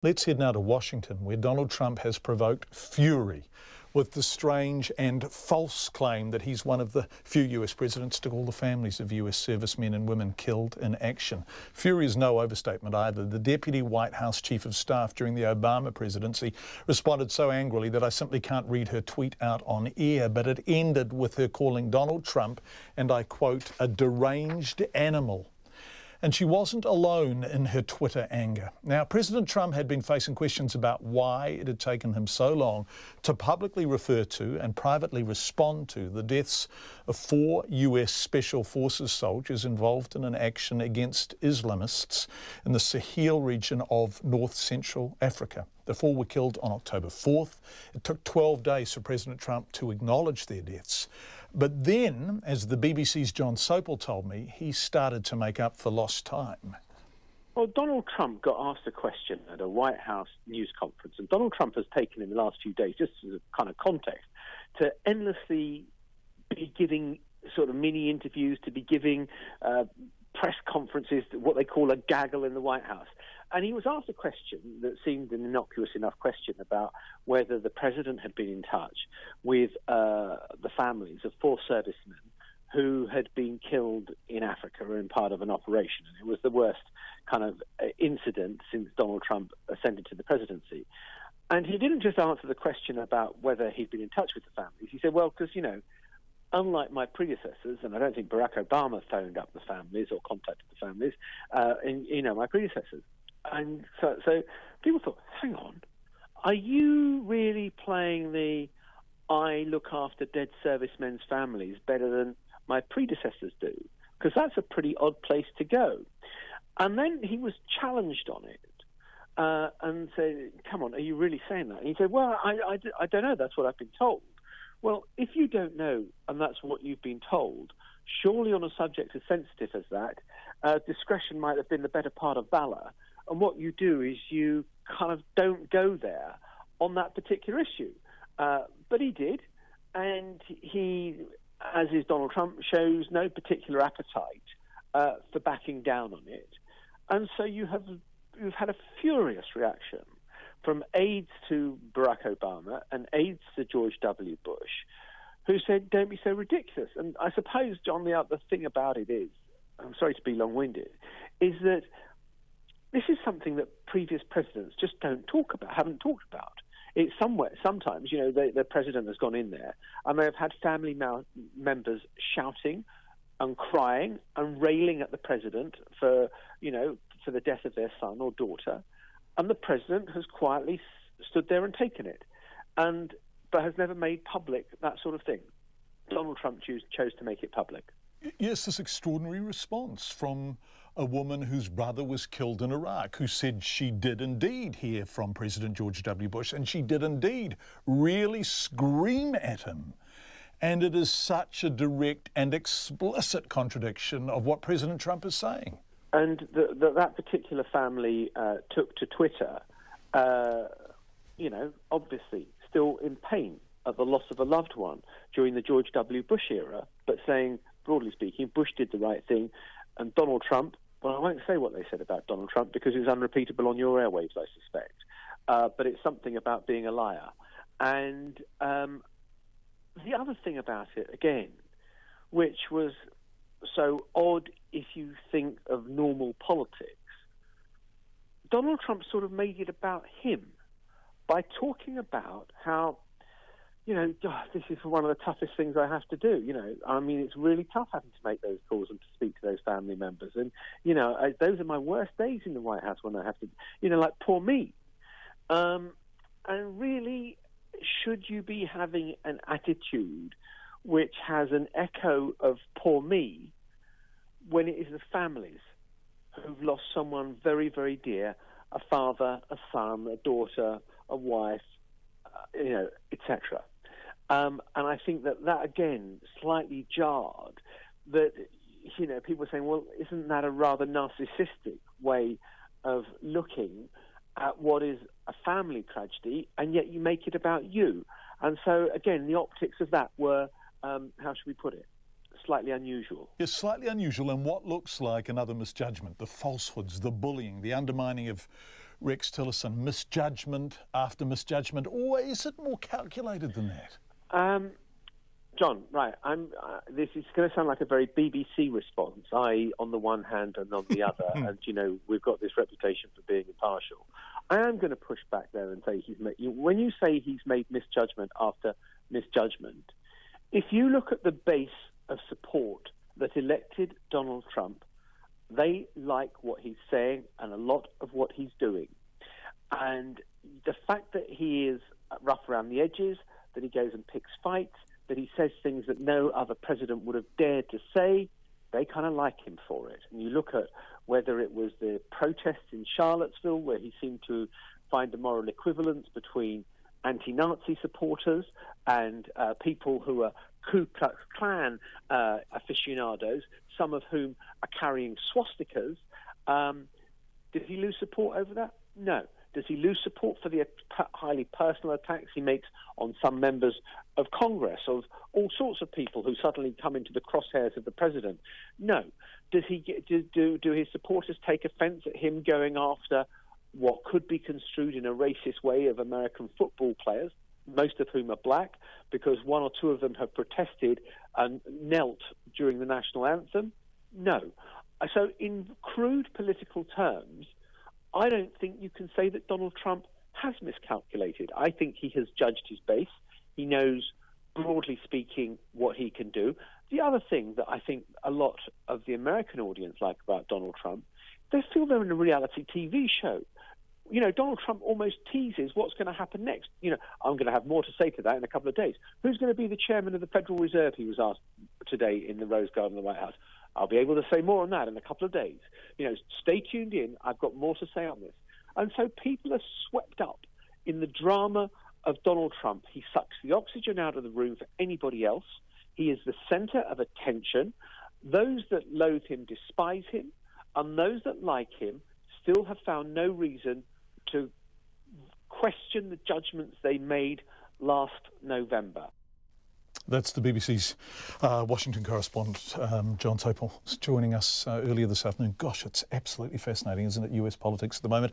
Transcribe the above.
Let's head now to Washington, where Donald Trump has provoked fury with the strange and false claim that he's one of the few US presidents to call the families of US servicemen and women killed in action. Fury is no overstatement either. The Deputy White House Chief of Staff during the Obama presidency responded so angrily that I simply can't read her tweet out on air, but it ended with her calling Donald Trump, and I quote, a deranged animal. And she wasn't alone in her Twitter anger. Now, President Trump had been facing questions about why it had taken him so long to publicly refer to and privately respond to the deaths of 4 US Special Forces soldiers involved in an action against Islamists in the Sahel region of North Central Africa. The 4 were killed on October 4th. It took 12 days for President Trump to acknowledge their deaths. But then, as the BBC's Jon Sopel told me, he started to make up for lost time. Well, Donald Trump got asked a question at a White House news conference, and Donald Trump has taken in the last few days, just as a kind of context, to endlessly be giving sort of mini interviews, to be giving press conferences, what they call a gaggle in the White House. And he was asked a question that seemed an innocuous enough question about whether the president had been in touch with the families of 4 servicemen who had been killed in Africa or in part of an operation. And it was the worst kind of incident since Donald Trump ascended to the presidency. And he didn't just answer the question about whether he'd been in touch with the families. He said, well, because, unlike my predecessors, and I don't think Barack Obama phoned up the families or contacted the families, my predecessors. And so people thought, hang on, are you really playing the I look after dead servicemen's families better than my predecessors do? Because that's a pretty odd place to go. And then he was challenged on it and said, come on, are you really saying that? And he said, well, I don't know, that's what I've been told. Well, if you don't know and that's what you've been told, surely on a subject as sensitive as that, discretion might have been the better part of valor. And what you do is you kind of don't go there on that particular issue. But he did, and he, as is Donald Trump, shows no particular appetite for backing down on it. And so you've had a furious reaction from aides to Barack Obama and aides to George W. Bush, who said, don't be so ridiculous. And I suppose, John, the other thing about it is, I'm sorry to be long-winded, is that this is something that previous presidents just haven't talked about. It's sometimes, the president has gone in there and they have had family members shouting and crying and railing at the president for the death of their son or daughter. And the president has quietly stood there and taken it, but has never made public that sort of thing. Donald Trump chose to make it public. Yes, this extraordinary response from a woman whose brother was killed in Iraq, who said she did indeed hear from President George W. Bush, and she did indeed really scream at him. And it is such a direct and explicit contradiction of what President Trump is saying. And that particular family took to Twitter, obviously still in pain at the loss of a loved one during the George W. Bush era, but saying, broadly speaking, Bush did the right thing, and Donald Trump, well, I won't say what they said about Donald Trump because it's unrepeatable on your airwaves, I suspect, but it's something about being a liar. And the other thing about it, again, which was so odd if you think of normal politics, Donald Trump sort of made it about him by talking about how, this is one of the toughest things I have to do. It's really tough having to make those calls and to speak to those family members. And, those are my worst days in the White House when I have to, like, poor me. And really, should you be having an attitude which has an echo of poor me when it is the families who've lost someone very, very dear, a father, a son, a daughter, a wife, etc. And I think that again, slightly jarred that, people are saying, well, isn't that a rather narcissistic way of looking at what is a family tragedy, and yet you make it about you? And so, again, the optics of that were, how should we put it, slightly unusual. Yes, slightly unusual, and what looks like another misjudgment, the falsehoods, the bullying, the undermining of Rex Tillerson, misjudgment after misjudgment, or is it more calculated than that? John, right, this is going to sound like a very BBC response, i.e. on the one hand and on the other, and, you know, we've got this reputation for being impartial. I am going to push back there and say when you say he's made misjudgment after misjudgment, if you look at the base of support that elected Donald Trump, they like what he's saying and a lot of what he's doing. And the fact that he is rough around the edges, that he goes and picks fights, that he says things that no other president would have dared to say, they kind of like him for it. And you look at whether it was the protests in Charlottesville, where he seemed to find a moral equivalence between anti-Nazi supporters and people who are Ku Klux Klan aficionados, some of whom are carrying swastikas. Did he lose support over that? No. Does he lose support for the highly personal attacks he makes on some members of Congress, of all sorts of people who suddenly come into the crosshairs of the president? No. Does he do his supporters take offense at him going after what could be construed in a racist way of American football players, most of whom are black, because one or two of them have protested and knelt during the national anthem? No. So in crude political terms, I don't think you can say that Donald Trump has miscalculated. I think he has judged his base. He knows, broadly speaking, what he can do. The other thing that I think a lot of the American audience like about Donald Trump, they feel they're in a reality TV show. You know, Donald Trump almost teases what's going to happen next. You know, I'm going to have more to say to that in a couple of days. Who's going to be the chairman of the Federal Reserve, he was asked today in the Rose Garden of the White House. I'll be able to say more on that in a couple of days. You know, stay tuned in. I've got more to say on this. And so people are swept up in the drama of Donald Trump. He sucks the oxygen out of the room for anybody else. He is the center of attention. Those that loathe him despise him, and those that like him still have found no reason to question the judgments they made last November. That's the BBC's Washington correspondent, Jon Sopel, joining us earlier this afternoon. Gosh, it's absolutely fascinating, isn't it, US politics at the moment.